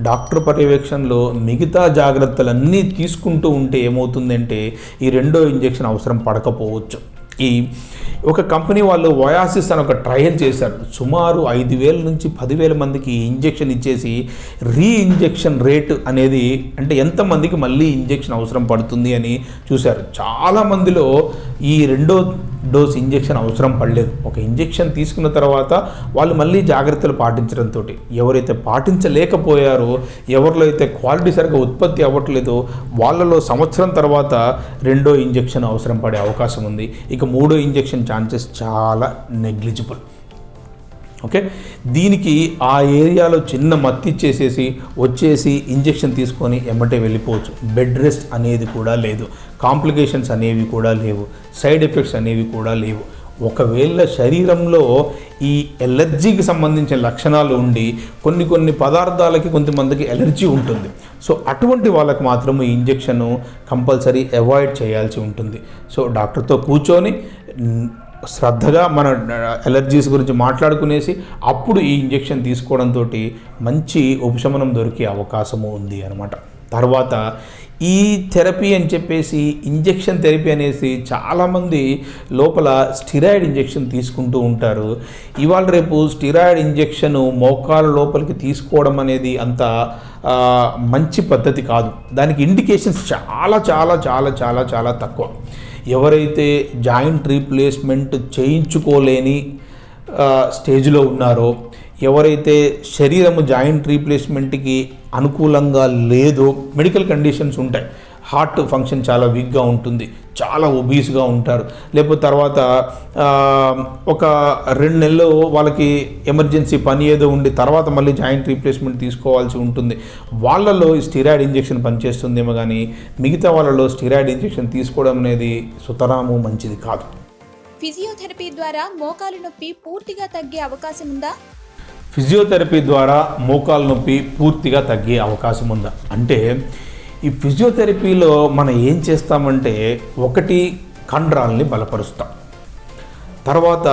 డాక్టర్ పర్యవేక్షణలో మిగతా జాగ్రత్తలన్నీ తీసుకుంటూ ఉంటే ఏమవుతుందంటే ఈ రెండో ఇంజెక్షన్ అవసరం పడకపోవచ్చు. ఈ ఒక కంపెనీ వాళ్ళు వయాసిస్ అని ఒక ట్రయల్ చేశారు. సుమారు 5,000 నుంచి 10,000 మందికి ఇంజెక్షన్ ఇచ్చేసి రీఇంజెక్షన్ రేట్ అనేది, అంటే ఎంతమందికి మళ్ళీ ఇంజెక్షన్ అవసరం పడుతుంది అని చూశారు. చాలామందిలో ఈ రెండో డోస్ ఇంజెక్షన్ అవసరం పడలేదు. ఒక ఇంజెక్షన్ తీసుకున్న తర్వాత వాళ్ళు మళ్ళీ జాగ్రత్తలు పాటించడంతో, ఎవరైతే పాటించలేకపోయారో, ఎవరిలో అయితే క్వాలిటీ సరిగ్గా ఉత్పత్తి అవ్వట్లేదో వాళ్ళలో సంవత్సరం తర్వాత రెండో ఇంజెక్షన్ అవసరం పడే అవకాశం ఉంది. ఇక మూడో ఇంజెక్షన్ ఛాన్సెస్ చాలా నెగ్లిజిబుల్. ఓకే, దీనికి ఆ ఏరియాలో చిన్న మత్తిచ్చేసేసి వచ్చేసి ఇంజెక్షన్ తీసుకొని ఎమ్మటే వెళ్ళిపోవచ్చు. బెడ్ రెస్ట్ అనేది కూడా లేదు, కాంప్లికేషన్స్ అనేవి కూడా లేవు, సైడ్ ఎఫెక్ట్స్ అనేవి కూడా లేవు. ఒకవేళ శరీరంలో ఈ ఎలర్జీకి సంబంధించిన లక్షణాలు ఉండి కొన్ని పదార్థాలకి కొంతమందికి ఎలర్జీ ఉంటుంది. సో అటువంటి వాళ్ళకి మాత్రం ఈ ఇంజెక్షన్ కంపల్సరీ అవాయిడ్ చేయాల్సి ఉంటుంది. సో డాక్టర్తో కూర్చొని శ్రద్ధగా మన ఎలర్జీస్ గురించి మాట్లాడుకునేసి అప్పుడు ఈ ఇంజెక్షన్ తీసుకోవడంతో మంచి ఉపశమనం దొరికే అవకాశము ఉంది అన్నమాట. తర్వాత ఈ థెరపీ అని చెప్పేసి ఇంజెక్షన్ థెరపీ అనేసి చాలామంది లోపల స్టిరాయిడ్ ఇంజెక్షన్ తీసుకుంటూ ఉంటారు. ఇవాళ రేపు స్టిరాయిడ్ ఇంజెక్షన్ మోకాళ్ళ లోపలికి తీసుకోవడం అనేది అంత మంచి పద్ధతి కాదు. దానికి ఇండికేషన్స్ చాలా చాలా చాలా చాలా చాలా తక్కువ. ఎవరైతే జాయింట్ రీప్లేస్మెంట్ చేయించుకోలేని స్టేజ్లో ఉన్నారో, ఎవరైతే శరీరము జాయింట్ రీప్లేస్మెంట్కి అనుకూలంగా లేదో, మెడికల్ కండిషన్స్ ఉంటాయి, హార్ట్ ఫంక్షన్ చాలా వీక్గా ఉంటుంది, చాలా ఒబీస్గా ఉంటారు, లేకపోతే తర్వాత ఒక 2 నెలలు వాళ్ళకి ఎమర్జెన్సీ పని ఏదో ఉండి తర్వాత మళ్ళీ జాయింట్ రీప్లేస్మెంట్ తీసుకోవాల్సి ఉంటుంది. వాళ్ళలో ఈ స్టిరాయిడ్ ఇంజెక్షన్ పనిచేస్తుందేమో కానీ మిగతా వాళ్ళలో స్టిరాయిడ్ ఇంజెక్షన్ తీసుకోవడం అనేది సుతరాము మంచిది కాదు. ఫిజియోథెరపీ ద్వారా మోకాలు నొప్పి పూర్తిగా తగ్గే అవకాశం ఉందా? ఫిజియోథెరపీ ద్వారా మోకాలు నొప్పి పూర్తిగా తగ్గే అవకాశం ఉందా అంటే, ఈ ఫిజియోథెరపీలో మనం ఏం చేస్తామంటే, ఒకటి కండరాల్ని బలపరుస్తాం. తర్వాత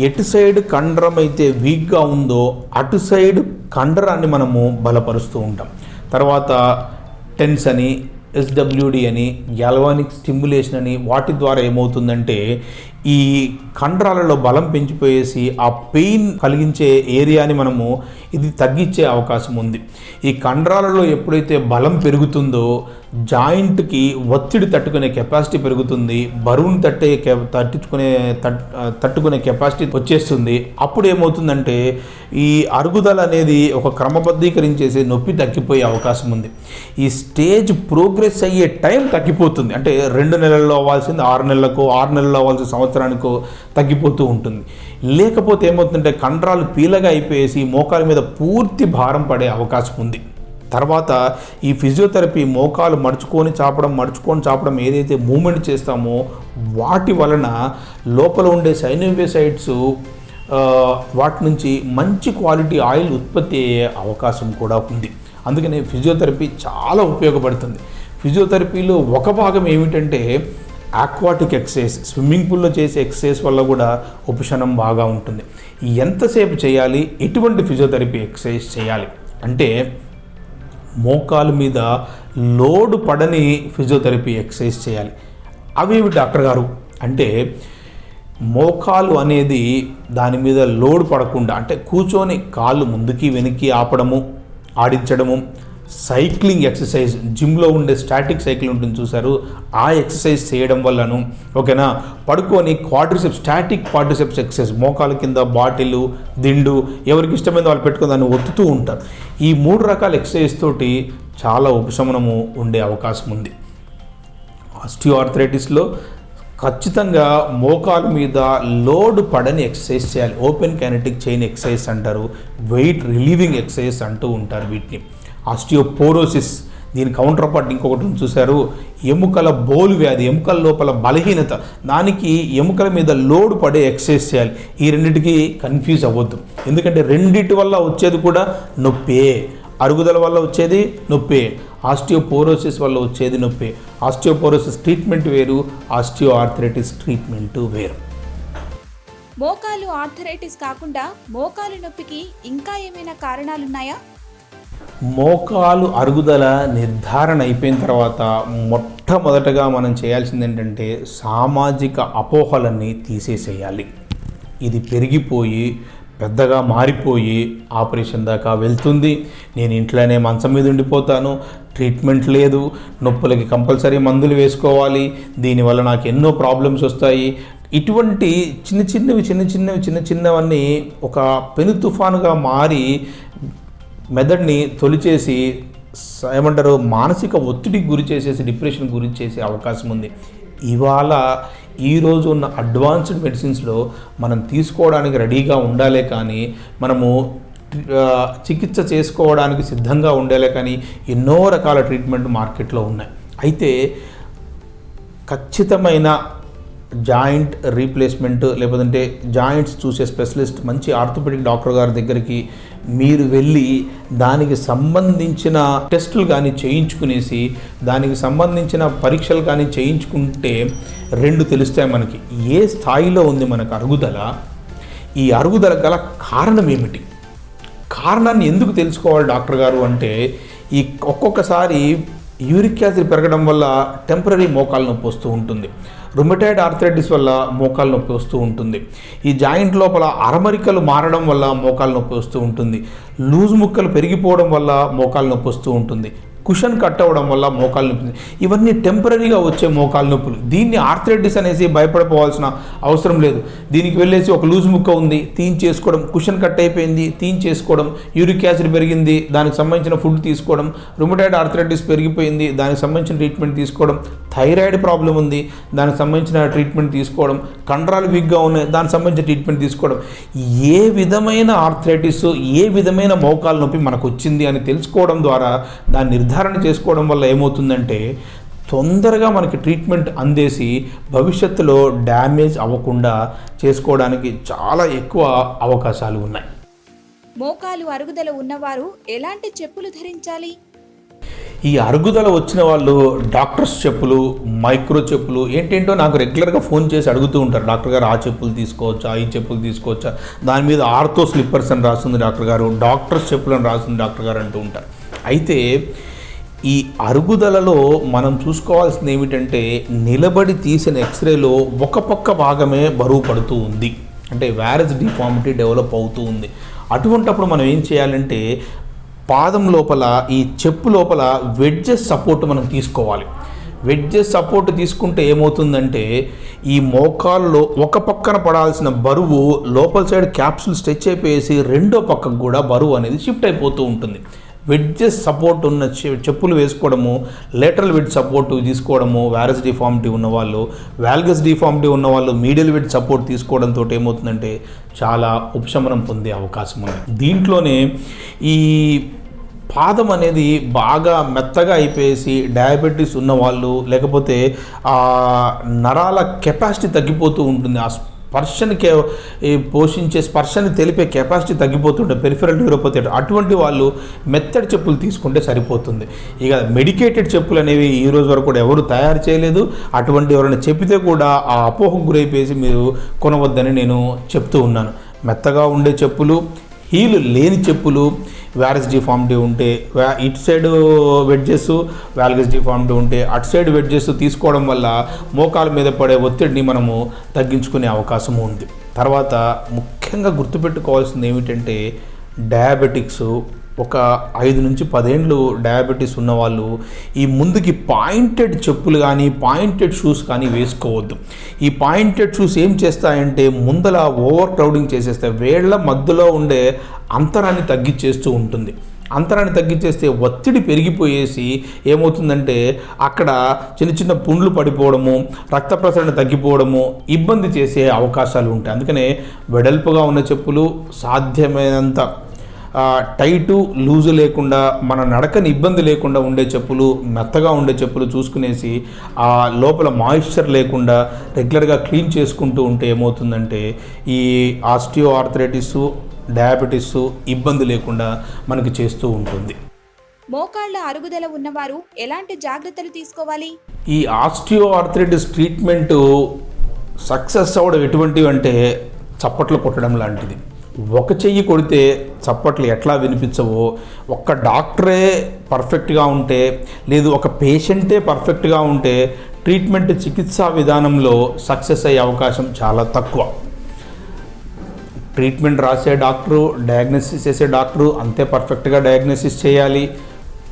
ఎటు సైడ్ కండరం అయితే వీక్గా ఉందో అటు సైడ్ కండరాన్ని మనము బలపరుస్తూ ఉంటాం. తర్వాత టెన్స్ అని, ఎస్డబ్ల్యూడి అని, గ్యాల్వానిక్ స్టిమ్యులేషన్ అని, వాటి ద్వారా ఏమవుతుందంటే ఈ కండరాలలో బలం పెంచిపోయేసి ఆ పెయిన్ కలిగించే ఏరియాని మనము ఇది తగ్గించే అవకాశం ఉంది. ఈ కండరాలలో ఎప్పుడైతే బలం పెరుగుతుందో జాయింట్కి ఒత్తిడి తట్టుకునే కెపాసిటీ పెరుగుతుంది, బరువుని తట్టుకునే కెపాసిటీ వచ్చేస్తుంది. అప్పుడు ఏమవుతుందంటే ఈ అరుగుదల అనేది ఒక క్రమబద్ధీకరించేసి నొప్పి తగ్గిపోయే అవకాశం ఉంది. ఈ స్టేజ్ ప్రోగ్రెస్ అయ్యే టైం తగ్గిపోతుంది. అంటే 2 నెలల్లో అవ్వాల్సింది 6 నెలలకు, 6 నెలల్లో అవ్వాల్సిన సంవత్సరానికో తగ్గిపోతూ ఉంటుంది. లేకపోతే ఏమవుతుందంటే కండరాలు పీలగా అయిపోయేసి మోకాల మీద పూర్తి భారం పడే అవకాశం ఉంది. తర్వాత ఈ ఫిజియోథెరపీ మోకాలు మడుచుకొని చాపడం ఏదైతే మూమెంట్ చేస్తామో వాటి వలన లోపల ఉండే సైనోవియసైడ్స్ వాటి నుంచి మంచి క్వాలిటీ ఆయిల్ ఉత్పత్తి అయ్యే అవకాశం కూడా ఉంది. అందుకని ఫిజియోథెరపీ చాలా ఉపయోగపడుతుంది. ఫిజియోథెరపీలో ఒక భాగం ఏమిటంటే ఆక్వాటిక్ ఎక్సర్సైజ్, స్విమ్మింగ్ పూల్లో చేసే ఎక్సర్సైజ్ వల్ల కూడా ఉపశమనం బాగా ఉంటుంది. ఎంతసేపు చేయాలి, ఎటువంటి ఫిజియోథెరపీ ఎక్సర్సైజ్ చేయాలి అంటే మోకాలు మీద లోడ్ పడని ఫిజియోథెరపీ ఎక్సర్సైజ్ చేయాలి. అవేమి డాక్టర్ గారు అంటే మోకాలు అనేది దాని మీద లోడ్ పడకుండా, అంటే కూర్చొని కాళ్ళు ముందుకి వెనక్కి ఆడించడము, సైక్లింగ్ ఎక్సర్సైజ్, జిమ్లో ఉండే స్టాటిక్ సైకిల్ ఉంటుంది చూసారు, ఆ ఎక్సర్సైజ్ చేయడం వల్లను ఓకేనా. పడుకొని స్టాటిక్ క్వాడ్రిసెప్స్ ఎక్సర్సైజ్, మోకాల కింద బాటిల్, దిండు ఎవరికి ఇష్టమైన వాళ్ళు పెట్టుకొని దాన్ని ఒత్తుతూ ఉంటారు. ఈ 3 రకాల ఎక్సర్సైజ్ తోటి చాలా ఉపశమనము ఉండే అవకాశం ఉంది. ఆస్టియోఆర్థరైటిస్లో ఖచ్చితంగా మోకాలు మీద లోడ్ పడని ఎక్సర్సైజ్ చేయాలి. ఓపెన్ కైనెటిక్ చైన్ ఎక్సర్సైజ్ అంటారు, వెయిట్ రిలీవింగ్ ఎక్సర్సైజ్ అంటూ ఉంటారు వీటిని. ఆస్టియోపోరోసిస్, దీని కౌంటర్ పార్ట్ ఇంకొకటి చూశారు, ఎముకల బోలు వ్యాధి, ఎముకల లోపల బలహీనత, దానికి ఎముకల మీద లోడ్ పడే ఎక్సర్సైజ్ చేయాలి. ఈ రెండింటికి కన్ఫ్యూజ్ అవ్వద్దు, ఎందుకంటే రెండిటి వల్ల వచ్చేది కూడా నొప్పే. అరుగుదల వల్ల వచ్చేది నొప్పే, ఆస్టియోపోరోసిస్ వల్ల వచ్చేది నొప్పే. ఆస్టియోపోరోసిస్ ట్రీట్మెంట్ వేరు, ఆస్టియోఆర్థరైటిస్ ట్రీట్మెంట్ వేరు. మోకాలు ఆర్థరైటిస్ కాకుండా మోకాలు నొప్పికి ఇంకా ఏమైనా కారణాలున్నాయా? మోకాలు అరుగుదల నిర్ధారణ అయిపోయిన తర్వాత మొట్టమొదటగా మనం చేయాల్సింది ఏంటంటే సామాజిక అపోహలన్నీ తీసేసేయాలి. ఇది పెరిగిపోయి పెద్దగా మారిపోయి ఆపరేషన్ దాకా వెళ్తుంది, నేను ఇంట్లోనే మంచం మీద ఉండిపోతాను, ట్రీట్మెంట్ లేదు, నొప్పులకి కంపల్సరీ మందులు వేసుకోవాలి, దీనివల్ల నాకు ఎన్నో ప్రాబ్లమ్స్ వస్తాయి, ఇటువంటి చిన్న చిన్నవన్నీ ఒక పెను తుఫానుగా మారి మెదడుని తొలిచేసి ఏమంటారు మానసిక ఒత్తిడికి గురి చేసేసి డిప్రెషన్ గురి చేసే అవకాశం ఉంది. ఇవాళ ఈరోజు ఉన్న అడ్వాన్స్డ్ మెడిసిన్స్లో మనం తీసుకోవడానికి రెడీగా ఉండాలే కానీ మనము చికిత్స చేసుకోవడానికి సిద్ధంగా ఉండాలే కానీ ఎన్నో రకాల ట్రీట్మెంట్ మార్కెట్లో ఉన్నాయి. అయితే ఖచ్చితమైన జాయింట్ రీప్లేస్మెంట్ లేకపోతే జాయింట్స్ చూసే స్పెషలిస్ట్, మంచి ఆర్థోపెడిక్ డాక్టర్ గారి దగ్గరికి మీరు వెళ్ళి దానికి సంబంధించిన టెస్టులు కానీ చేయించుకునేసి దానికి సంబంధించిన పరీక్షలు కానీ చేయించుకుంటే 2 తెలుస్తాయి మనకి. ఏ స్థాయిలో ఉంది మనకు అరుగుదల, ఈ అరుగుదల గల కారణం ఏమిటి, కారణాన్ని ఎందుకు తెలుసుకోవాలి డాక్టర్ గారు అంటే ఈ ఒక్కొక్కసారి యూరిక్ యాసిడ్ పెరగడం వల్ల టెంపరీ మోకాలు నొప్పి వస్తూ ఉంటుంది, రుమటాయిడ్ ఆర్థరైటిస్ వల్ల మోకాలు నొప్పి వస్తూ ఉంటుంది, ఈ జాయింట్ లోపల అరమరికలు మారడం వల్ల మోకాలు నొప్పి వస్తూ ఉంటుంది, లూజ్ ముక్కలు పెరిగిపోవడం వల్ల మోకాలు నొప్పి వస్తూ ఉంటుంది, కుషన్ కట్ అవ్వడం వల్ల మోకాలు నొప్పి, ఇవన్నీ టెంపరీగా వచ్చే మోకాలు నొప్పులు. దీన్ని ఆర్థరైటిస్ అనేసి భయపడిపోవాల్సిన అవసరం లేదు. దీనికి వెళ్ళేసి ఒక లూజ్ ముక్క ఉంది తీయించేసుకోవడం, కుషన్ కట్ అయిపోయింది తీయించేసుకోవడం, యూరిక్ యాసిడ్ పెరిగింది దానికి సంబంధించిన ఫుడ్ తీసుకోవడం, రుమటాయిడ్ ఆర్థరైటిస్ పెరిగిపోయింది దానికి సంబంధించిన ట్రీట్మెంట్ తీసుకోవడం, థైరాయిడ్ ప్రాబ్లం ఉంది దానికి సంబంధించిన ట్రీట్మెంట్ తీసుకోవడం, కండరాలు వీక్గా ఉన్నాయి దానికి సంబంధించిన ట్రీట్మెంట్ తీసుకోవడం. ఏ విధమైన ఆర్థరైటిస్, ఏ విధమైన మోకాలు నొప్పి మనకు వచ్చింది అని తెలుసుకోవడం ద్వారా దాన్ని నిర్ధారణ చేసుకోవడం వల్ల ఏమవుతుందంటే తొందరగా మనకి ట్రీట్మెంట్ అందేసి భవిష్యత్తులో డ్యామేజ్ అవ్వకుండా చేసుకోవడానికి చాలా ఎక్కువ అవకాశాలు ఉన్నాయి. మోకాలు అరుగుదల ఉన్నవారు ఎలాంటి చెప్పులు ధరించాలి? ఈ అరుగుదల వచ్చిన వాళ్ళు డాక్టర్స్ చెప్పులు, మైక్రో చెప్పులు ఏంటేంటో నాకు రెగ్యులర్గా ఫోన్ చేసి అడుగుతూ ఉంటారు, డాక్టర్ గారు ఆ చెప్పులు తీసుకోవచ్చా, ఈ చెప్పులు తీసుకోవచ్చా, దాని మీద ఆర్థో స్లిప్పర్స్ అని రాస్తుంది డాక్టర్ గారు, డాక్టర్స్ చెప్పులు అని రాస్తుంది డాక్టర్ గారు అంటూ ఉంటారు. అయితే ఈ అరుగుదలలో మనం చూసుకోవాల్సింది ఏమిటంటే నిలబడి తీసిన ఎక్స్రేలో ఒక పక్క భాగమే బరువు పడుతూ ఉంది, అంటే వ్యారస్ డిఫార్మిటీ డెవలప్ అవుతూ ఉంది. అటువంటప్పుడు మనం ఏం చేయాలంటే పాదం లోపల ఈ చెప్పు లోపల వెడ్జెస్ సపోర్ట్ మనం తీసుకోవాలి. వెడ్జెస్ సపోర్ట్ తీసుకుంటే ఏమవుతుందంటే ఈ మోకాల్లో ఒక పక్కన పడాల్సిన బరువు లోపల సైడ్ క్యాప్సూల్ స్ట్రెచ్ అయిపోయేసి రెండో పక్కకు కూడా బరువు అనేది షిఫ్ట్ అయిపోతూ ఉంటుంది. వెడ్జెస్ సపోర్ట్ ఉన్న చెప్పులు వేసుకోవడము, లేటరల్ వెడ్ సపోర్ట్ తీసుకోవడము, వారస్ డిఫార్మిటీ ఉన్నవాళ్ళు, వాల్గస్ డిఫార్మిటీ ఉన్నవాళ్ళు మీడియల్ వెడ్ సపోర్ట్ తీసుకోవడంతో ఏమవుతుందంటే చాలా ఉపశమనం పొందే అవకాశం ఉంది. దీంట్లోనే ఈ పాదం అనేది బాగా మెత్తగా అయిపోయేసి డయాబెటీస్ ఉన్నవాళ్ళు, లేకపోతే నరాల కెపాసిటీ తగ్గిపోతూ ఉంటుంది, ఆ స్పర్శని పోషించే స్పర్శని తెలిపే కెపాసిటీ తగ్గిపోతుంటుంది, పెరిఫెరల్ న్యూరోపతి, అటువంటి వాళ్ళు మెత్తడి చెప్పులు తీసుకుంటే సరిపోతుంది. ఇక మెడికేటెడ్ చెప్పులు అనేవి ఈ రోజు వరకు కూడా ఎవరు తయారు చేయలేదు. అటువంటి ఎవరైనా చెప్పితే కూడా ఆ అపోహకు గురైపోయేసి మీరు కొనవద్దని నేను చెప్తూ ఉన్నాను. మెత్తగా ఉండే చెప్పులు, హీలు లేని చెప్పులు, వారస్ డిఫార్మిటీ ఉంటే ఇటు సైడ్ వెడ్జెస్, వాల్గస్ డిఫార్మిటీ ఉంటే అటు సైడ్ వెడ్జెస్ తీసుకోవడం వల్ల మోకాల మీద పడే ఒత్తిడిని మనము తగ్గించుకునే అవకాశం ఉంది. తర్వాత ముఖ్యంగా గుర్తుపెట్టుకోవాల్సింది ఏమిటంటే డయాబెటిక్స్, ఒక 5 నుంచి 10 ఏళ్ళు డయాబెటీస్ ఉన్నవాళ్ళు ఈ ముందుకి పాయింటెడ్ చెప్పులు కానీ పాయింటెడ్ షూస్ కానీ వేసుకోవద్దు. ఈ పాయింటెడ్ షూస్ ఏం చేస్తాయంటే ముందల ఓవర్ క్రౌడింగ్ చేసేస్తాయి, వేళ్ల మధ్యలో ఉండే అంతరాన్ని తగ్గించేస్తూ ఉంటుంది. అంతరాన్ని తగ్గించేస్తే ఒత్తిడి పెరిగిపోయేసి ఏమవుతుందంటే అక్కడ చిన్న చిన్న పుండ్లు పడిపోవడము, రక్త ప్రసరణ తగ్గిపోవడము, ఇబ్బంది చేసే అవకాశాలు ఉంటాయి. అందుకనే వెడల్పుగా ఉన్న చెప్పులు, సాధ్యమైనంత టైటు లూజు లేకుండా మన నడకని ఇబ్బంది లేకుండా ఉండే చెప్పులు, మెత్తగా ఉండే చెప్పులు చూసుకునేసి ఆ లోపల మాయిశ్చర్ లేకుండా రెగ్యులర్గా క్లీన్ చేసుకుంటూ ఉంటే ఏమవుతుందంటే ఈ ఆస్టియో ఆర్థరైటిస్, డయాబెటీస్ ఇబ్బంది లేకుండా మనకి చేస్తూ ఉంటుంది. మోకాళ్ళ అరుగుదల ఉన్నవారు ఎలాంటి జాగ్రత్తలు తీసుకోవాలి? ఈ ఆస్టియో ఆర్థరైటిస్ ట్రీట్మెంట్ సక్సెస్ అవ్వడం ఎటువంటివి అంటే చప్పట్లు కొట్టడం లాంటిది. ఒక చెయ్యి కొడితే చప్పట్లు ఎట్లా వినిపించవో, ఒక్క డాక్టరే పర్ఫెక్ట్గా ఉంటే, లేదు ఒక పేషెంటే పర్ఫెక్ట్గా ఉంటే ట్రీట్మెంట్ చికిత్సా విధానంలో సక్సెస్ అయ్యే అవకాశం చాలా తక్కువ. ట్రీట్మెంట్ రాసే డాక్టరు, డయాగ్నోసిస్ చేసే డాక్టరు అంతే పర్ఫెక్ట్గా డయాగ్నోసిస్ చేయాలి,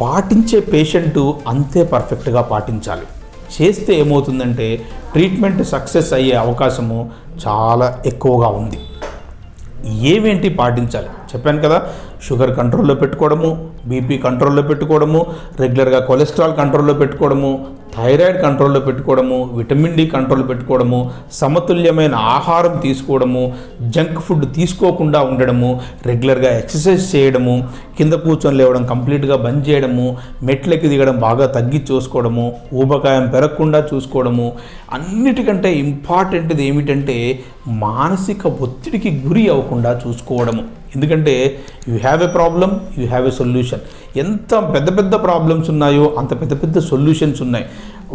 పాటించే పేషెంటు అంతే పర్ఫెక్ట్గా పాటించాలి. చేస్తే ఏమవుతుందంటే ట్రీట్మెంట్ సక్సెస్ అయ్యే అవకాశము చాలా ఎక్కువగా ఉంది. ఏమేంటి పాటించాలి చెప్పాను కదా, షుగర్ కంట్రోల్లో పెట్టుకోవడము, బీపీ కంట్రోల్లో పెట్టుకోవడము, రెగ్యులర్గా కొలెస్ట్రాల్ కంట్రోల్లో పెట్టుకోవడము, థైరాయిడ్ కంట్రోల్లో పెట్టుకోవడము, విటమిన్ డి కంట్రోల్లో పెట్టుకోవడము, సమతుల్యమైన ఆహారం తీసుకోవడము, జంక్ ఫుడ్ తీసుకోకుండా ఉండడము, రెగ్యులర్గా ఎక్సర్సైజ్ చేయడము, కింద కూర్చొని లేవడం కంప్లీట్గా బంద్ చేయడము, మెట్లెక్కి దిగడం బాగా తగ్గి చూసుకోవడము, ఊబకాయం పెరగకుండా చూసుకోవడము, అన్నిటికంటే ఇంపార్టెంట్ది ఏమిటంటే మానసిక ఒత్తిడికి గురి అవ్వకుండా చూసుకోవడము. ఎందుకంటే you have a problem, you have a solution. ఎంత పెద్ద పెద్ద ప్రాబ్లమ్స్ ఉన్నాయో అంత పెద్ద పెద్ద సొల్యూషన్స్ ఉన్నాయి.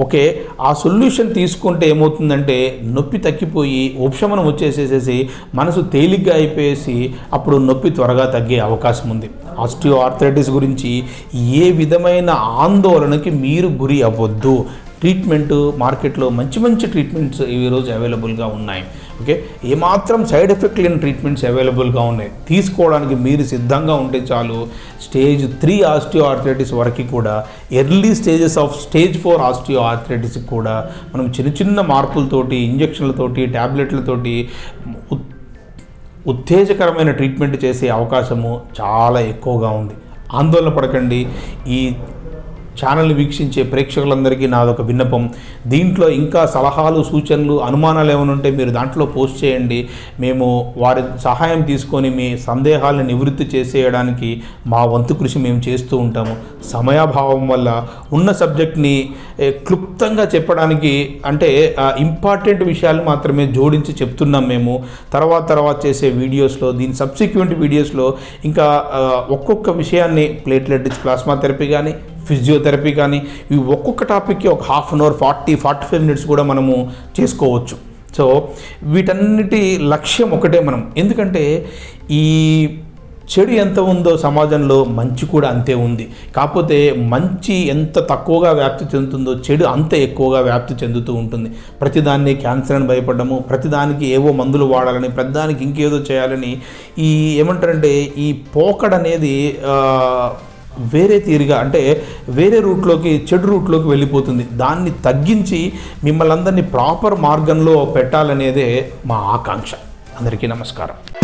ఓకే, ఆ సొల్యూషన్ తీసుకుంటే ఏమవుతుందంటే నొప్పి తగ్గిపోయి ఉపశమనం వచ్చేసేసి మనసు తేలిగ్గా అయిపోయేసి అప్పుడు నొప్పి త్వరగా తగ్గే అవకాశం ఉంది. ఆస్టియో ఆర్థరైటిస్ గురించి ఏ విధమైన ఆందోళనకి మీరు గురి అవ్వద్దు. ట్రీట్మెంట్ మార్కెట్లో మంచి మంచి ట్రీట్మెంట్స్ ఈరోజు అవైలబుల్గా ఉన్నాయి. ఓకే, ఏమాత్రం సైడ్ ఎఫెక్ట్ లేని ట్రీట్మెంట్స్ అవైలబుల్గా ఉన్నాయి. తీసుకోవడానికి మీరు సిద్ధంగా ఉంటే చాలు. స్టేజ్ 3 ఆస్టియో ఆర్థరైటిస్ వరకు కూడా, early stages of stage 4 osteo arthritis కూడా మనం చిన్న చిన్న మార్పులతోటి, ఇంజక్షన్లతోటి, ట్యాబ్లెట్లతోటి ఉత్తేజకరమైన ట్రీట్మెంట్ చేసే అవకాశము చాలా ఎక్కువగా ఉంది. ఆందోళన పడకండి. ఈ ఛానల్ని వీక్షించే ప్రేక్షకులందరికీ నాదొక విన్నపం, దీంట్లో ఇంకా సలహాలు, సూచనలు, అనుమానాలు ఏమైనా ఉంటే మీరు దాంట్లో పోస్ట్ చేయండి. మేము వారి సహాయం తీసుకొని మీ సందేహాలను నివృత్తి చేసేయడానికి మా వంతు కృషి మేము చేస్తూ ఉంటాము. సమయాభావం వల్ల ఉన్న సబ్జెక్ట్ని క్లుప్తంగా చెప్పడానికి అంటే ఇంపార్టెంట్ విషయాలు మాత్రమే జోడించి చెప్తున్నాం మేము. తర్వాత చేసే వీడియోస్లో, దీని సబ్సిక్వెంట్ వీడియోస్లో ఇంకా ఒక్కొక్క విషయాన్ని, ప్లేట్లెట్ రిచ్ ప్లాస్మా థెరపీ కానీ, ఫిజియోథెరపీ కానీ, ఈ ఒక్కొక్క టాపిక్కి ఒక హాఫ్ అన్ అవర్ 40-45 మినిట్స్ కూడా మనము చేసుకోవచ్చు. సో వీటన్నిటి లక్ష్యం ఒకటే మనం. ఎందుకంటే ఈ చెడు ఎంత ఉందో సమాజంలో మంచి కూడా అంతే ఉంది. కాకపోతే మంచి ఎంత తక్కువగా వ్యాప్తి చెందుతుందో చెడు అంత ఎక్కువగా వ్యాప్తి చెందుతూ ఉంటుంది. ప్రతిదాన్ని క్యాన్సర్ అని భయపడము, ప్రతిదానికి ఏవో మందులు వాడాలని, ప్రతిదానికి ఇంకేదో చేయాలని, ఈ ఏమంటారంటే ఈ పోకడ అనేది వేరే తీరుగా అంటే వేరే రూట్లోకి, చెడు రూట్లోకి వెళ్ళిపోతుంది. దాన్ని తగ్గించి మిమ్మల్ని అందరినీ ప్రాపర్ మార్గంలో పెట్టాలనేదే మా ఆకాంక్ష. అందరికీ నమస్కారం.